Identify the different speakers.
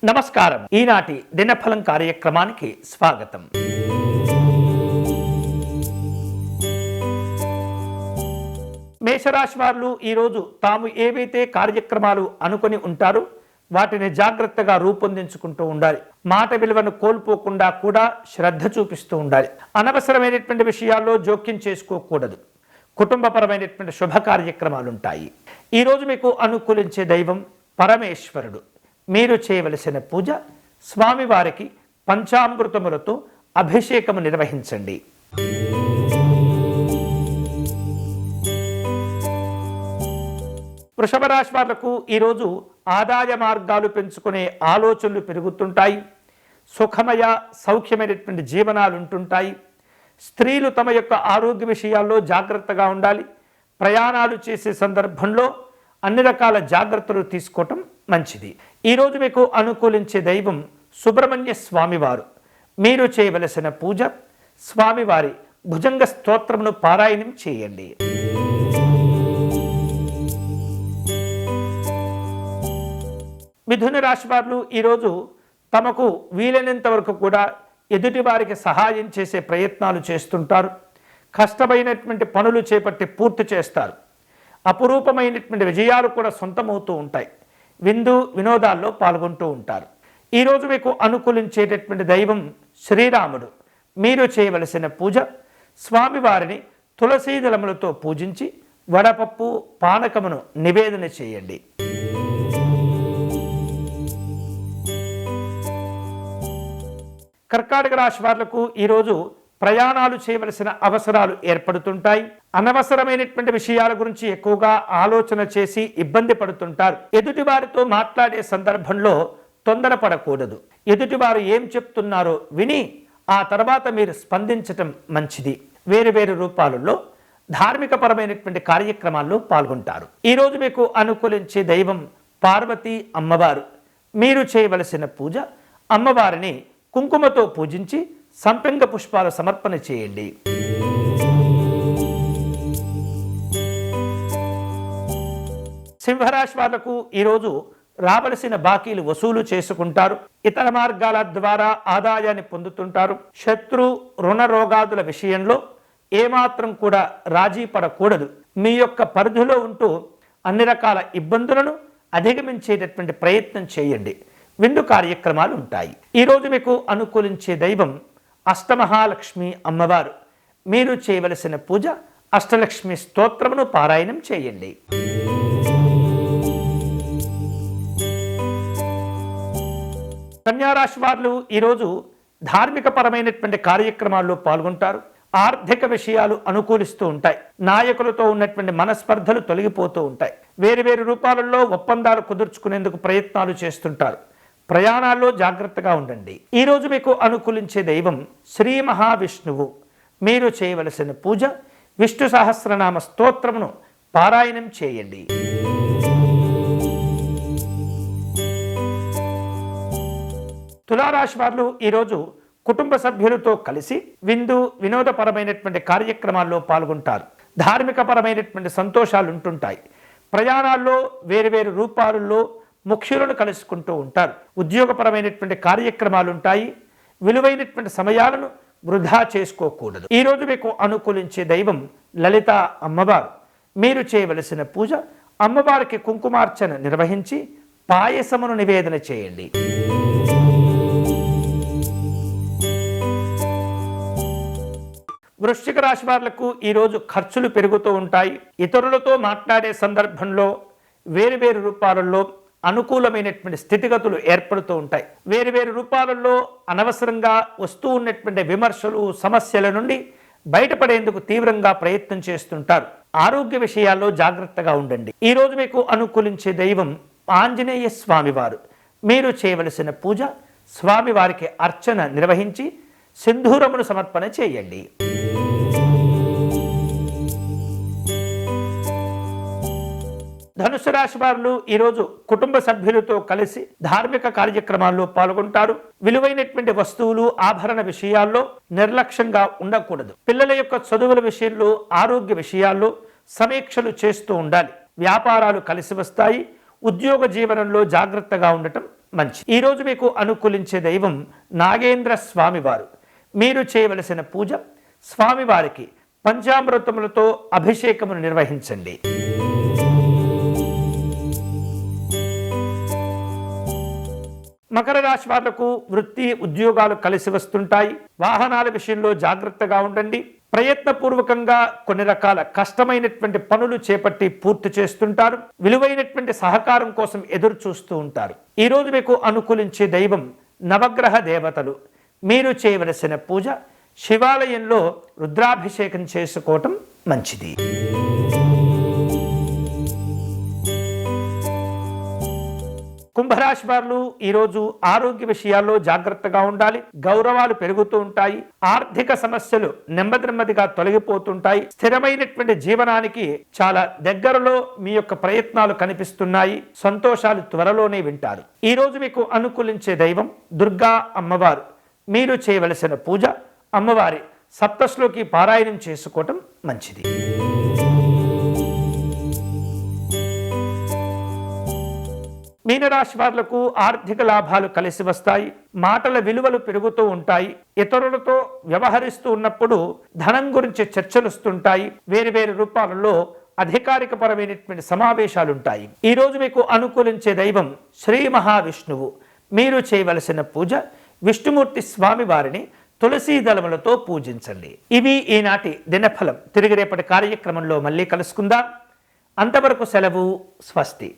Speaker 1: నమస్కారం. ఈనాటి దినఫలం కార్యక్రమానికి స్వాగతం. మేషరాశి వారు ఈరోజు తాము ఏవైతే కార్యక్రమాలు అనుకొని ఉంటారో వాటిని జాగ్రత్తగా రూపొందించుకుంటూ ఉండాలి. మాట విలువను కోల్పోకుండా కూడా శ్రద్ధ చూపిస్తూ ఉండాలి. అనవసరమైనటువంటి విషయాల్లో జోక్యం చేసుకోకూడదు. కుటుంబపరమైనటువంటి శుభ కార్యక్రమాలు ఉంటాయి. ఈరోజు మీకు అనుకూలించే దైవం పరమేశ్వరుడు. మీరు చేయవలసిన పూజ స్వామివారికి పంచామృతములతో అభిషేకము నిర్వహించండి. వృషభ రాశి వాళ్లకు ఈరోజు ఆదాయ మార్గాలు పెంచుకునే ఆలోచనలు పెరుగుతుంటాయి. సుఖమయ సౌఖ్యమైనటువంటి జీవనాలు ఉంటుంటాయి. స్త్రీలు తమ యొక్క ఆరోగ్య విషయాల్లో జాగ్రత్తగా ఉండాలి. ప్రయాణాలు చేసే సందర్భంలో అన్ని రకాల జాగ్రత్తలు తీసుకోవటం మంచిది. ఈరోజు మీకు అనుకూలించే దైవం సుబ్రహ్మణ్య స్వామివారు. మీరు చేయవలసిన పూజ స్వామివారి భుజంగ స్తోత్రమును పారాయణం చేయండి. మిథున రాశి వారు ఈరోజు తమకు వీలైనంత వరకు కూడా ఎదుటి వారికి సహాయం చేసే ప్రయత్నాలు చేస్తుంటారు. కష్టమైనటువంటి పనులు చేపట్టి పూర్తి చేస్తారు. అపురూపమైనటువంటి విజయాలు కూడా సొంతమవుతూ ఉంటాయి. విందు వినోదాల్లో పాల్గొంటూ ఉంటారు. ఈరోజు మీకు అనుకూలించేటటువంటి దైవం శ్రీరాముడు. మీరు చేయవలసిన పూజ స్వామివారిని తులసీ దళములతో పూజించి వడపప్పు పానకమును నివేదన చేయండి. కర్కాటక రాశి వాళ్లకు ఈరోజు ప్రయాణాలు చేయవలసిన అవసరాలు ఏర్పడుతుంటాయి. అనవసరమైనటువంటి విషయాల గురించి ఎక్కువగా ఆలోచన చేసి ఇబ్బంది పడుతుంటారు. ఎదుటివారితో మాట్లాడే సందర్భంలో తొందరపడకూడదు. ఎదుటివారు ఏం చెప్తున్నారో విని ఆ తర్వాత మీరు స్పందించటం మంచిది. వేరు వేరు రూపాలలో ధార్మికపరమైనటువంటి కార్యక్రమాల్లో పాల్గొంటారు. ఈరోజు మీకు అనుకూలించే దైవం పార్వతీ అమ్మవారు. మీరు చేయవలసిన పూజ అమ్మవారిని కుంకుమతో పూజించి సంపెంగ పుష్పాల సమర్పణ చేయండి. సింహరాశి వాళ్లకు ఈరోజు రావలసిన బాకీలు వసూలు చేసుకుంటారు. ఇతర మార్గాల ద్వారా ఆదాయాన్ని పొందుతుంటారు. శత్రు రుణ రోగాదుల విషయంలో ఏమాత్రం కూడా రాజీ పడకూడదు. మీ యొక్క పరిధిలో ఉంటూ అన్ని రకాల ఇబ్బందులను అధిగమించేటటువంటి ప్రయత్నం చేయండి. విందు కార్యక్రమాలు ఉంటాయి. ఈరోజు మీకు అనుకూలించే దైవం అష్టమహాలక్ష్మి అమ్మవారు. మీరు చేయవలసిన పూజ అష్టలక్ష్మి స్తోత్రమును పారాయణం చేయండి. కన్యారాశి వారు ఈరోజు ధార్మిక పరమైనటువంటి కార్యక్రమాల్లో పాల్గొంటారు. ఆర్థిక విషయాలు అనుకూలిస్తూ ఉంటాయి. నాయకులతో ఉన్నటువంటి మనస్పర్ధలు తొలగిపోతూ ఉంటాయి. వేరు వేరు రూపాలలో ఒప్పందాలు కుదుర్చుకునేందుకు ప్రయత్నాలు చేస్తుంటారు. ప్రయాణాల్లో జాగ్రత్తగా ఉండండి. ఈరోజు మీకు అనుకూలించే దైవం శ్రీ మహావిష్ణువు. మీరు చేయవలసిన పూజ విష్ణు సహస్రనామ స్తోత్రమును పారాయణం చేయండి. తులారాశి వారు ఈరోజు కుటుంబ సభ్యులతో కలిసి విందు వినోదపరమైనటువంటి కార్యక్రమాల్లో పాల్గొంటారు. ధార్మిక పరమైనటువంటి సంతోషాలు ఉంటుంటాయి. ప్రయాణాల్లో వేరు వేరు రూపాలలో ముఖ్యులను కలుసుకుంటూ ఉంటారు. ఉద్యోగపరమైనటువంటి కార్యక్రమాలు ఉంటాయి. విలువైనటువంటి సమయాలను వృధా చేసుకోకూడదు. ఈరోజు మీకు అనుకూలించే దైవం లలిత అమ్మవారు. మీరు చేయవలసిన పూజ అమ్మవారికి కుంకుమార్చన నిర్వహించి పాయసమును నివేదన చేయండి. వృశ్చిక రాశి వాళ్లకు ఈరోజు ఖర్చులు పెరుగుతూ ఉంటాయి. ఇతరులతో మాట్లాడే సందర్భంలో వేరు వేరు రూపాలలో అనుకూలమైనటువంటి స్థితిగతులు ఏర్పడుతూ ఉంటాయి. వేరు వేరు రూపాలలో అనవసరంగా వస్తూ ఉన్నటువంటి విమర్శలు సమస్యల నుండి బయటపడేందుకు తీవ్రంగా ప్రయత్నం చేస్తుంటారు. ఆరోగ్య విషయాల్లో జాగ్రత్తగా ఉండండి. ఈరోజు మీకు అనుకూలించే దైవం ఆంజనేయ స్వామివారు. మీరు చేయవలసిన పూజ స్వామివారికి అర్చన నిర్వహించి సింధూరమును సమర్పణ చేయండి. ధనుసు రాశి వారు ఈరోజు కుటుంబ సభ్యులతో కలిసి ధార్మిక కార్యక్రమాల్లో పాల్గొంటారు. విలువైనటువంటి వస్తువులు ఆభరణ విషయాల్లో నిర్లక్ష్యంగా ఉండకూడదు. పిల్లల యొక్క చదువుల విషయంలో ఆరోగ్య విషయాల్లో సమీక్షలు చేస్తూ ఉండాలి. వ్యాపారాలు కలిసి వస్తాయి. ఉద్యోగ జీవనంలో జాగ్రత్తగా ఉండటం మంచిది. ఈరోజు మీకు అనుకూలించే దైవం నాగేంద్ర స్వామివారు. మీరు చేయవలసిన పూజ స్వామివారికి పంచామృతములతో అభిషేకమును నిర్వహించండి. మకర రాశి వాళ్లకు వృత్తి ఉద్యోగాలు కలిసి వస్తుంటాయి. వాహనాల విషయంలో జాగ్రత్తగా ఉండండి. ప్రయత్నపూర్వకంగా కొన్ని రకాల కష్టమైనటువంటి పనులు చేపట్టి పూర్తి చేస్తుంటారు. విలువైనటువంటి సహకారం కోసం ఎదురు చూస్తూ ఉంటారు. ఈరోజు మీకు అనుకూలించే దైవం నవగ్రహ దేవతలు. మీరు చేయవలసిన పూజ శివాలయంలో రుద్రాభిషేకం చేసుకోవటం మంచిది. కుంభరాశి వారు ఈరోజు ఆరోగ్య విషయాల్లో జాగ్రత్తగా ఉండాలి. గౌరవాలు పెరుగుతూ ఉంటాయి. ఆర్థిక సమస్యలు నెమ్మదిగా తొలగిపోతుంటాయి. స్థిరమైనటువంటి జీవనానికి చాలా దగ్గరలో మీ యొక్క ప్రయత్నాలు కనిపిస్తున్నాయి. సంతోషాలు త్వరలోనే వింటారు. ఈరోజు మీకు అనుకూలించే దైవం దుర్గా అమ్మవారు. మీరు చేయవలసిన పూజ అమ్మవారి సప్తశ్లోకి పారాయణం చేసుకోవటం మంచిది. మీనరాశి వాళ్లకు ఆర్థిక లాభాలు కలిసి వస్తాయి. మాటల విలువలు పెరుగుతూ ఉంటాయి. ఇతరులతో వ్యవహరిస్తూ ఉన్నప్పుడు ధనం గురించి చర్చలు వస్తుంటాయి. వేరు రూపాలలో అధికారికపరమైనటువంటి సమావేశాలుంటాయి. ఈరోజు మీకు అనుకూలించే దైవం శ్రీ మహావిష్ణువు. మీరు చేయవలసిన పూజ విష్ణుమూర్తి స్వామి వారిని తులసీ దళములతో పూజించండి. ఇవి ఈనాటి దినఫలం. తిరిగి రేపటి కార్యక్రమంలో మళ్ళీ కలుసుకుందాం. అంతవరకు సెలవు. స్వస్తి.